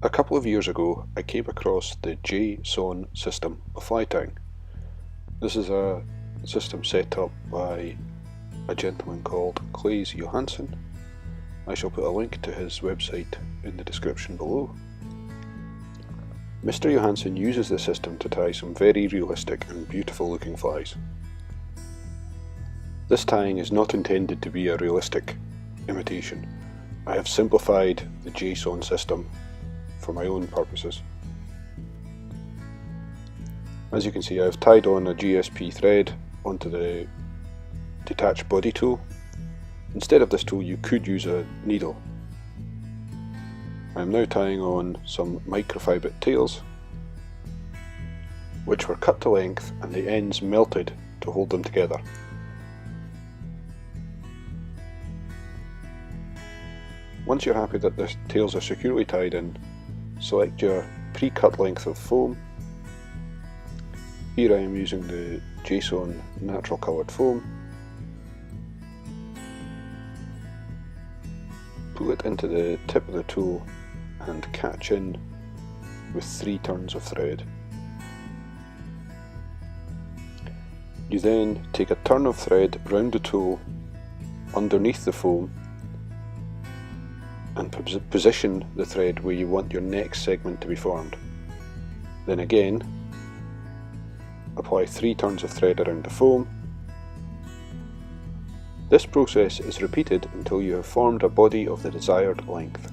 A couple of years ago, I came across the JSON System of fly tying. This is a system set up by a gentleman called Claes Johansson. I shall put a link to his website in the description below. Mr. Johansson uses this system to tie some very realistic and beautiful looking flies. This tying is not intended to be a realistic imitation. I have simplified the JSON system for my own purposes. As you can see, I've tied on a GSP thread onto the detached body tool. Instead of this tool, you could use a needle. I'm now tying on some microfibet tails, which were cut to length and the ends melted to hold them together. Once you're happy that the tails are securely tied in, select your pre-cut length of foam. Here I am using the JSON natural coloured foam. Pull it into the tip of the tool and catch in with 3 turns of thread. You then take a turn of thread round the tool underneath the foam and position the thread where you want your next segment to be formed. Then again, apply 3 turns of thread around the foam. This process is repeated until you have formed a body of the desired length.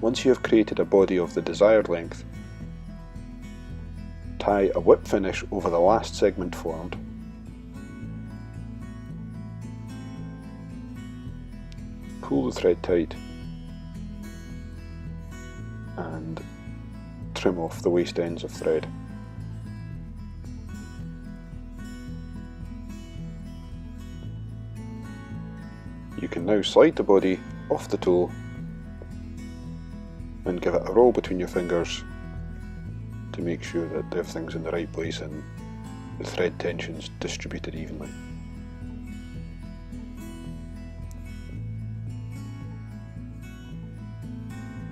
Once you have created a body of the desired length, tie a whip finish over the last segment formed. Pull the thread tight and trim off the waste ends of thread. You can now slide the body off the tool and give it a roll between your fingers to make sure that everything's in the right place and the thread tension's distributed evenly.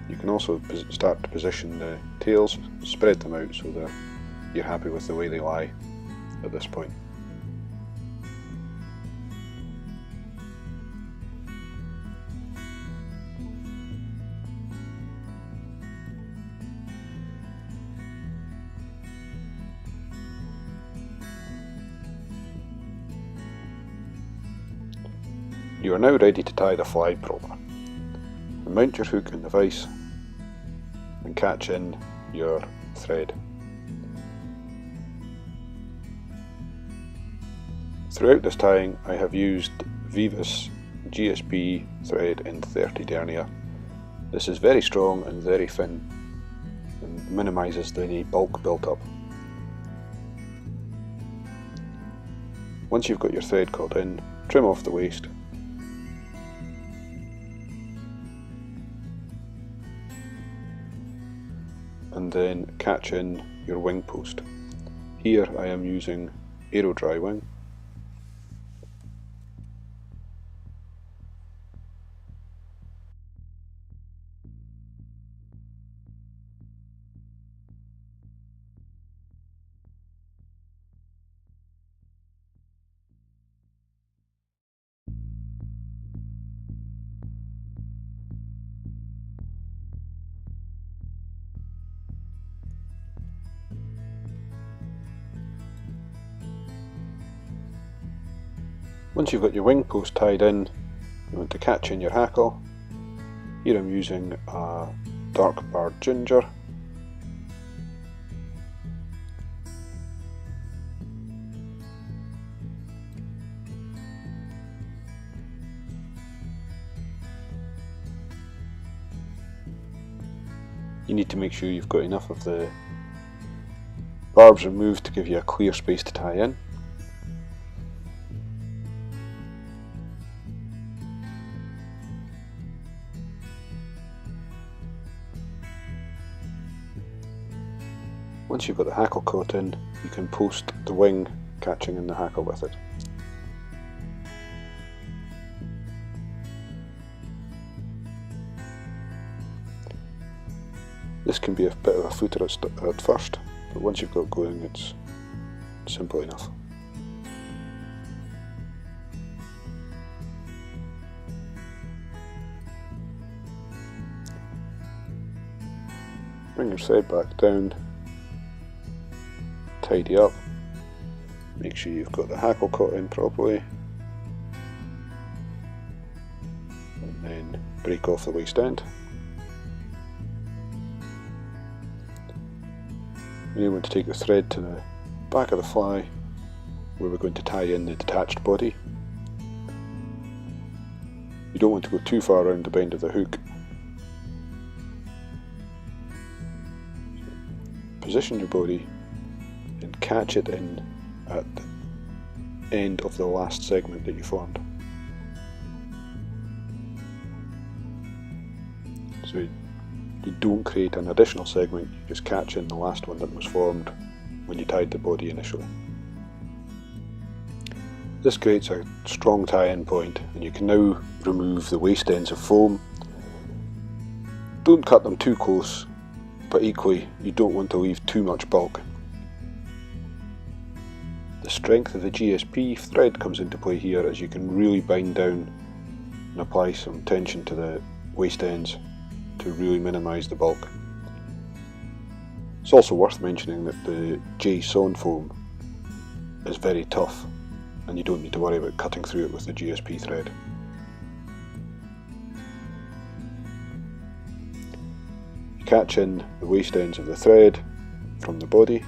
You can also start to position the tails, spread them out so that you're happy with the way they lie at this point. You are now ready to tie the fly proper. Mount your hook in the vise and catch in your thread. Throughout this tying I have used Veevus GSP thread in 30 denier. This is very strong and very thin and minimises any bulk built up. Once you've got your thread caught in, trim off the waste. And then catch in your wing post. Here I am using Aero Dry Wing. Once you've got your wing post tied in, you want to catch in your hackle. Here I'm using a dark barred ginger. You need to make sure you've got enough of the barbs removed to give you a clear space to tie in. Once you've got the hackle caught in, you can post the wing catching in the hackle with it. This can be a bit of a footer at first, but once you've got going, it's simple enough. Bring your thread back down, tidy up, make sure you've got the hackle caught in properly, and then break off the waist end. We want to take the thread to the back of the fly where we're going to tie in the detached body. You don't want to go too far around the bend of the hook. Position your body and catch it in at the end of the last segment that you formed. So you don't create an additional segment, you just catch in the last one that was formed when you tied the body initially. This creates a strong tie-in point, and you can now remove the waist ends of foam. Don't cut them too close, but equally you don't want to leave too much bulk. The strength of the GSP thread comes into play here, as you can really bind down and apply some tension to the waist ends to really minimise the bulk. It's also worth mentioning that the JSON foam is very tough, and you don't need to worry about cutting through it with the GSP thread. You catch in the waist ends of the thread from the body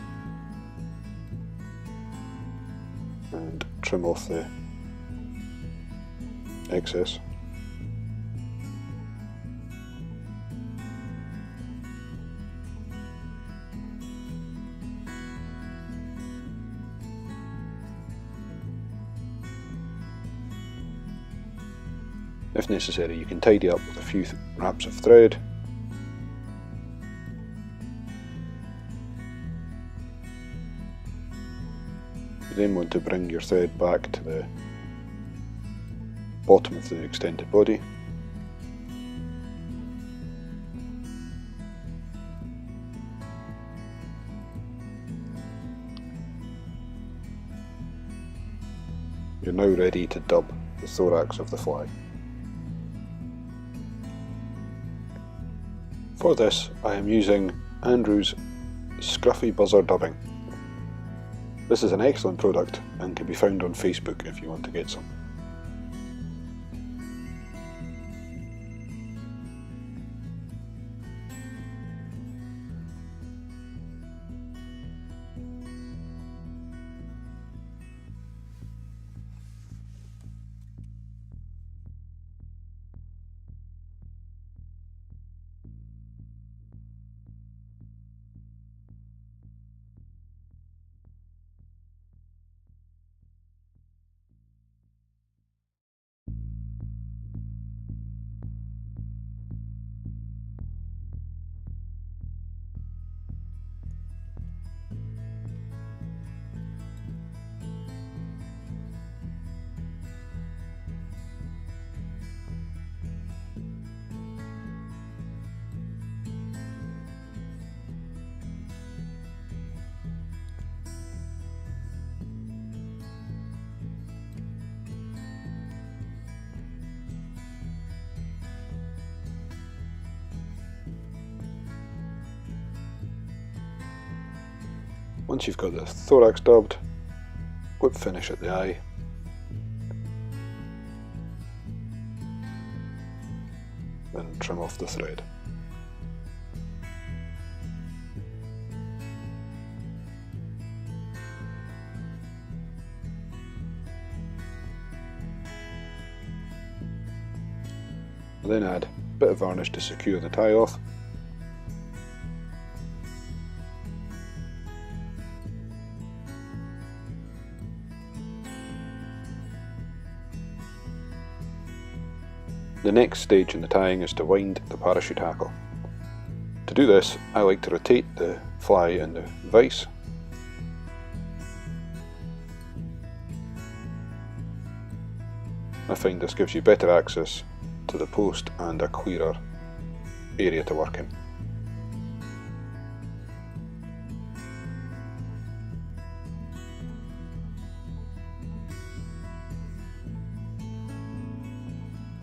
and trim off the excess. If necessary, you can tidy up with a few wraps of thread. You then want to bring your thread back to the bottom of the extended body. You're now ready to dub the thorax of the fly. For this, I am using Andrew's Scruffy buzzer dubbing. This is an excellent product and can be found on Facebook if you want to get some. Once you've got the thorax dubbed, whip finish at the eye, then trim off the thread. And then add a bit of varnish to secure the tie off. The next stage in the tying is to wind the parachute hackle. To do this, I like to rotate the fly in the vise. I find this gives you better access to the post and a clearer area to work in.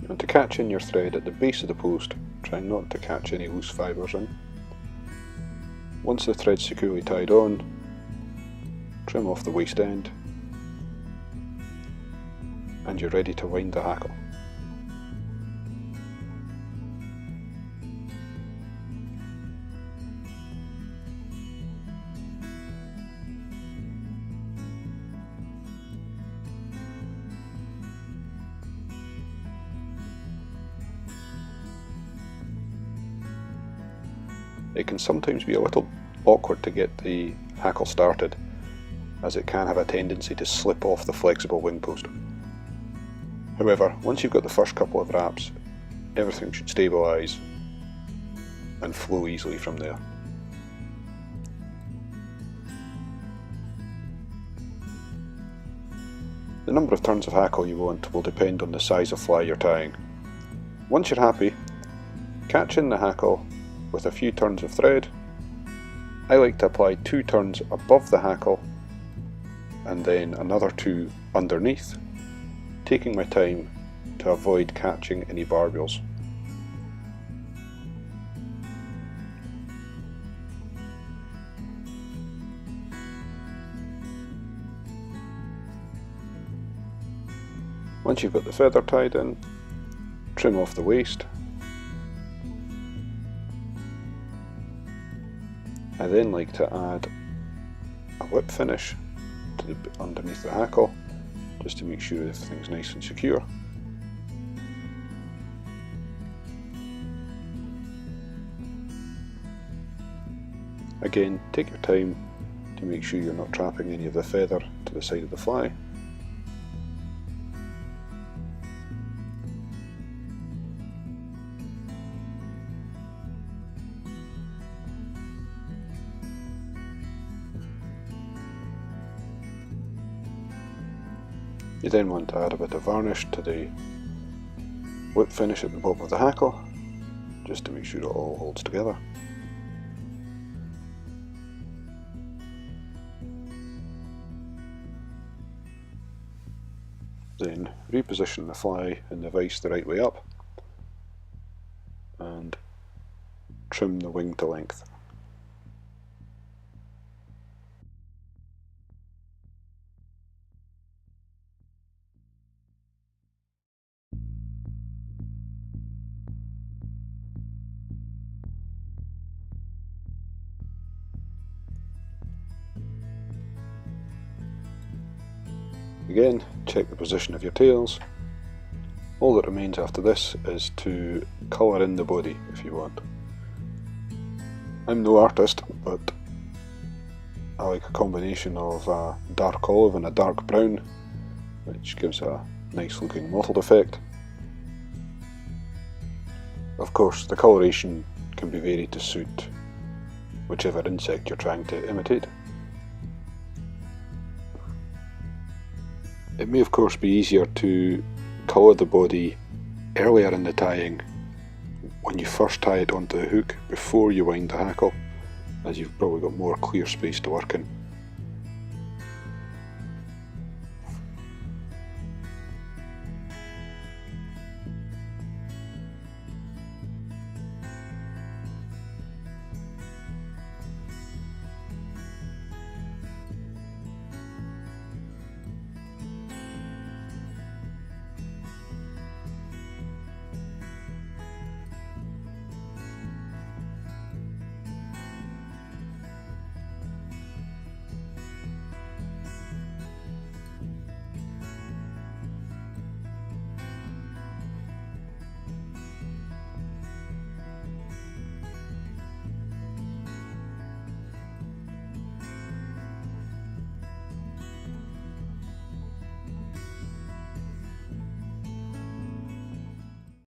And to catch in your thread at the base of the post, try not to catch any loose fibres in. Once the thread's securely tied on, trim off the waste end and you're ready to wind the hackle. It can sometimes be a little awkward to get the hackle started, as it can have a tendency to slip off the flexible wing post. However, once you've got the first couple of wraps, everything should stabilise and flow easily from there. The number of turns of hackle you want will depend on the size of fly you're tying. Once you're happy, catch in the hackle with a few turns of thread. I like to apply 2 turns above the hackle and then another 2 underneath, taking my time to avoid catching any barbules. Once you've got the feather tied in, trim off the waste. I then like to add a whip finish to underneath the hackle, just to make sure everything's nice and secure. Again, take your time to make sure you're not trapping any of the feather to the side of the fly. You then want to add a bit of varnish to the whip finish at the bottom of the hackle, just to make sure it all holds together. Then reposition the fly in the vise the right way up and trim the wing to length. Again, check the position of your tails. All that remains after this is to colour in the body if you want. I'm no artist, but I like a combination of a dark olive and a dark brown, which gives a nice looking mottled effect. Of course, the coloration can be varied to suit whichever insect you're trying to imitate. It may of course be easier to colour the body earlier in the tying, when you first tie it onto the hook before you wind the hackle, as you've probably got more clear space to work in.